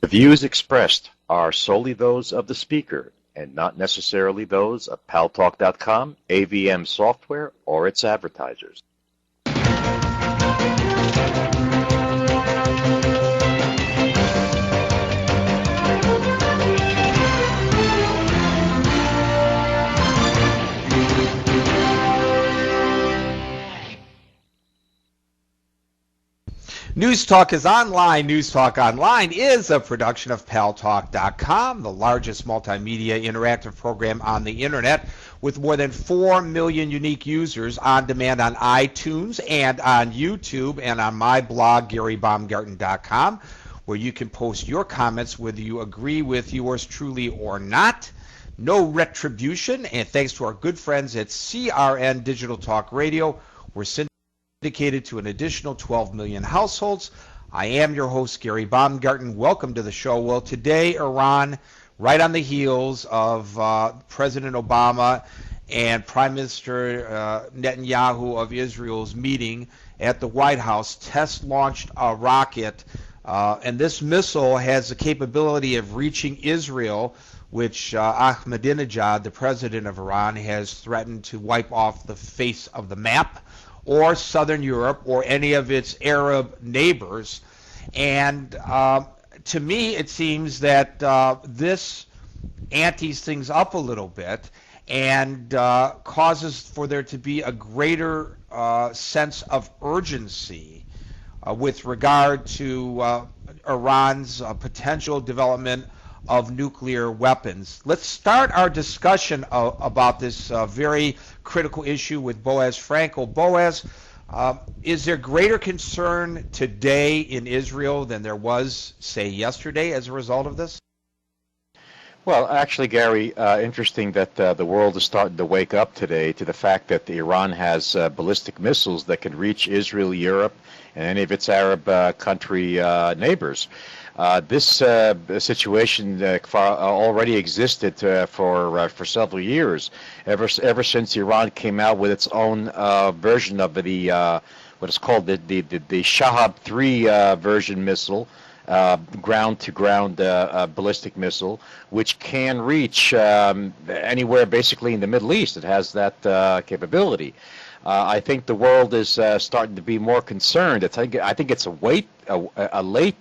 Views expressed are solely those of the speaker and not necessarily those of paltalk.com, AVM Software, or its advertisers. News Talk is online. News Talk Online is a production of paltalk.com, the largest multimedia interactive program on the internet with more than 4 million unique users on demand on iTunes and on YouTube and on my blog, GaryBaumgarten.com, where you can post your comments whether you agree with yours truly or not. No retribution, and thanks to our good friends at CRN Digital Talk Radio, we're syndicated to an additional 12 million households. I am your host, Gary Baumgarten. Welcome to the show. Well, today, Iran, right on the heels of President Obama and Prime Minister Netanyahu of Israel's meeting at the White House, test-launched a rocket, and this missile has the capability of reaching Israel, which Ahmadinejad, the president of Iran, has threatened to wipe off the face of the map, or Southern Europe, or any of its Arab neighbors. And to me, it seems that this antes things up a little bit and causes for there to be a greater sense of urgency with regard to Iran's potential development of nuclear weapons. Let's start our discussion about this very critical issue with Boaz Frankel. Boaz, is there greater concern today in Israel than there was, say, yesterday as a result of this? Well, actually, Gary, interesting that the world is starting to wake up today to the fact that Iran has ballistic missiles that can reach Israel, Europe, and any of its Arab country neighbors. This situation already existed for several years, ever since Iran came out with its own version of the what is called the Shahab 3 version missile, ground-to-ground ballistic missile, which can reach anywhere basically in the Middle East. It has that capability. I think the world is starting to be more concerned. I think it's a late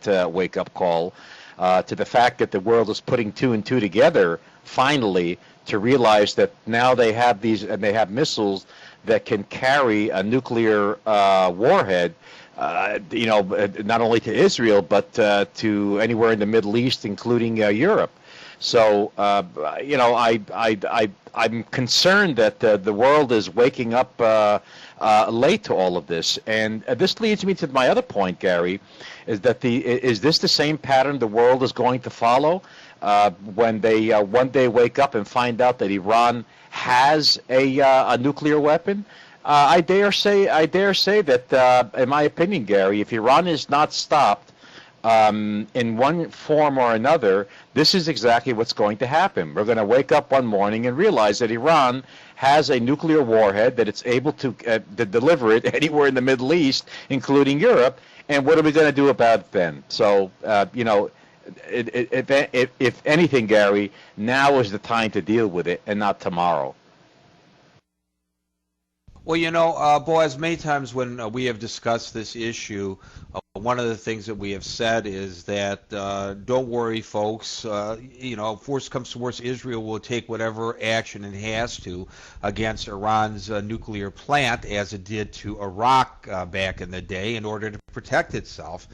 wake-up call to the fact that the world is putting two and two together finally to realize that now they have missiles that can carry a nuclear warhead. Not only to Israel but to anywhere in the Middle East, including Europe. So, I'm concerned that the world is waking up late to all of this, and this leads me to my other point, Gary, is that is this the same pattern the world is going to follow when they one day wake up and find out that Iran has a nuclear weapon? I dare say that, in my opinion, Gary, if Iran is not stopped in one form or another, this is exactly what's going to happen. We're going to wake up one morning and realize that Iran has a nuclear warhead, that it's able to deliver it anywhere in the Middle East, including Europe, and what are we going to do about it then? So, if anything, Gary, now is the time to deal with it and not tomorrow. Well, Boaz, many times when we have discussed this issue, one of the things that we have said is that don't worry, folks. If worse comes to worse, Israel will take whatever action it has to against Iran's nuclear plant, as it did to Iraq back in the day, in order to protect itself.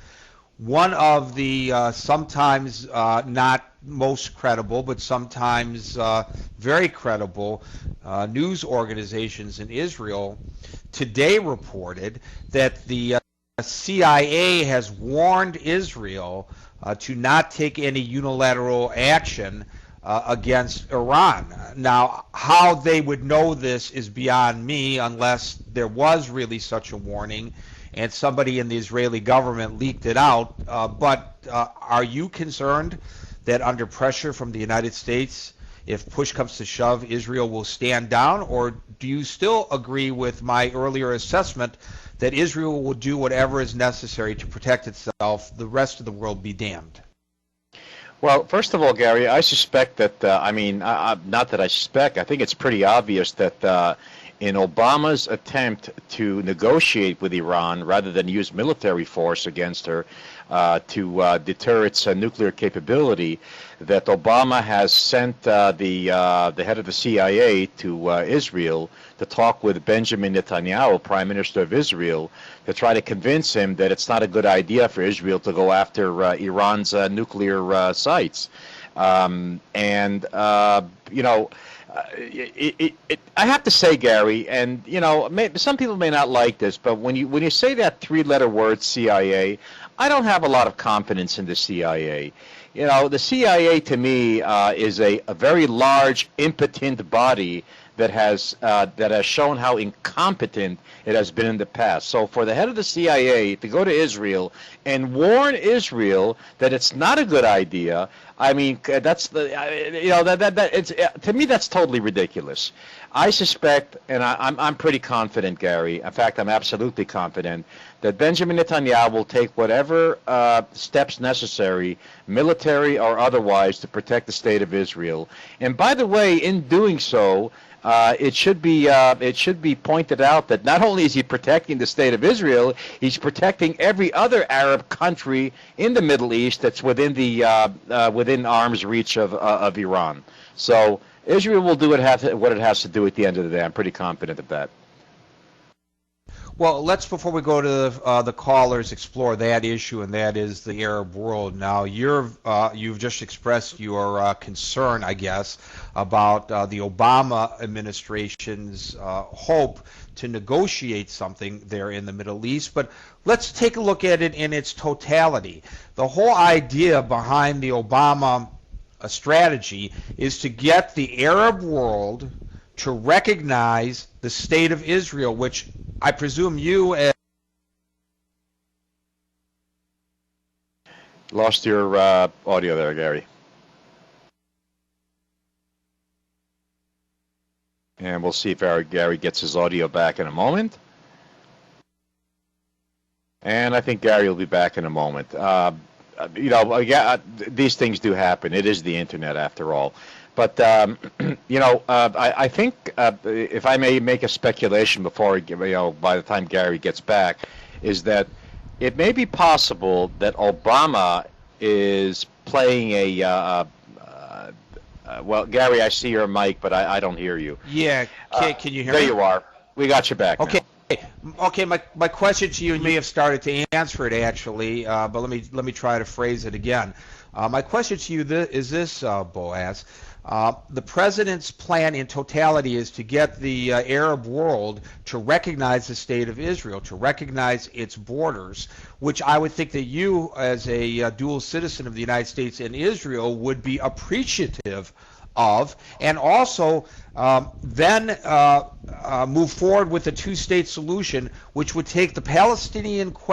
One of the sometimes not most credible, but sometimes very credible news organizations in Israel today reported that the CIA has warned Israel to not take any unilateral action against Iran. Now, how they would know this is beyond me, unless there was really such a warning and somebody in the Israeli government leaked it out. But are you concerned that under pressure from the United States, if push comes to shove, Israel will stand down? Or do you still agree with my earlier assessment that Israel will do whatever is necessary to protect itself, the rest of the world be damned? Well, first of all, Gary, I suspect that, not that I suspect, I think it's pretty obvious that in Obama's attempt to negotiate with Iran rather than use military force against her to deter its nuclear capability, that Obama has sent the head of the CIA to Israel to talk with Benjamin Netanyahu, Prime Minister of Israel, to try to convince him that it's not a good idea for Israel to go after Iran's nuclear sites. And you know, I have to say, Gary, and some people may not like this, but when you say that three-letter word CIA, I don't have a lot of confidence in the CIA. You know, the CIA to me is a very large, impotent body that has shown how incompetent it has been in the past. So for the head of the CIA to go to Israel and warn Israel that it's not a good idea, I mean, that's it's to me that's totally ridiculous. I suspect, and I'm pretty confident, Gary. In fact, I'm absolutely confident that Benjamin Netanyahu will take whatever steps necessary, military or otherwise, to protect the state of Israel. And by the way, in doing so, it should be pointed out that not only is he protecting the state of Israel, he's protecting every other Arab country in the Middle East that's within within arm's reach of Iran. So Israel will do what it has to do at the end of the day. I'm pretty confident of that. Well, let's, before we go to the callers, explore that issue, and that is the Arab world. Now, you've just expressed your concern, I guess, about the Obama administration's hope to negotiate something there in the Middle East. But let's take a look at it in its totality. The whole idea behind the Obama strategy is to get the Arab world to recognize the state of Israel, which I presume you lost your audio there, Gary. And we'll see if Gary gets his audio back in a moment. And I think Gary will be back in a moment. These things do happen. It is the internet, after all. But I think if I may make a speculation before by the time Gary gets back, is that it may be possible that Obama is playing well, Gary, I see your mic, but I don't hear you. Yeah, can you hear me? There you are. We got you back. Okay. Now. Okay, my question to you may have started to answer it actually, but let me try to phrase it again. My question to you is this, Boaz. The president's plan in totality is to get the Arab world to recognize the state of Israel, to recognize its borders, which I would think that you, as a dual citizen of the United States and Israel, would be appreciative of, and also then move forward with a two-state solution, which would take the Palestinian question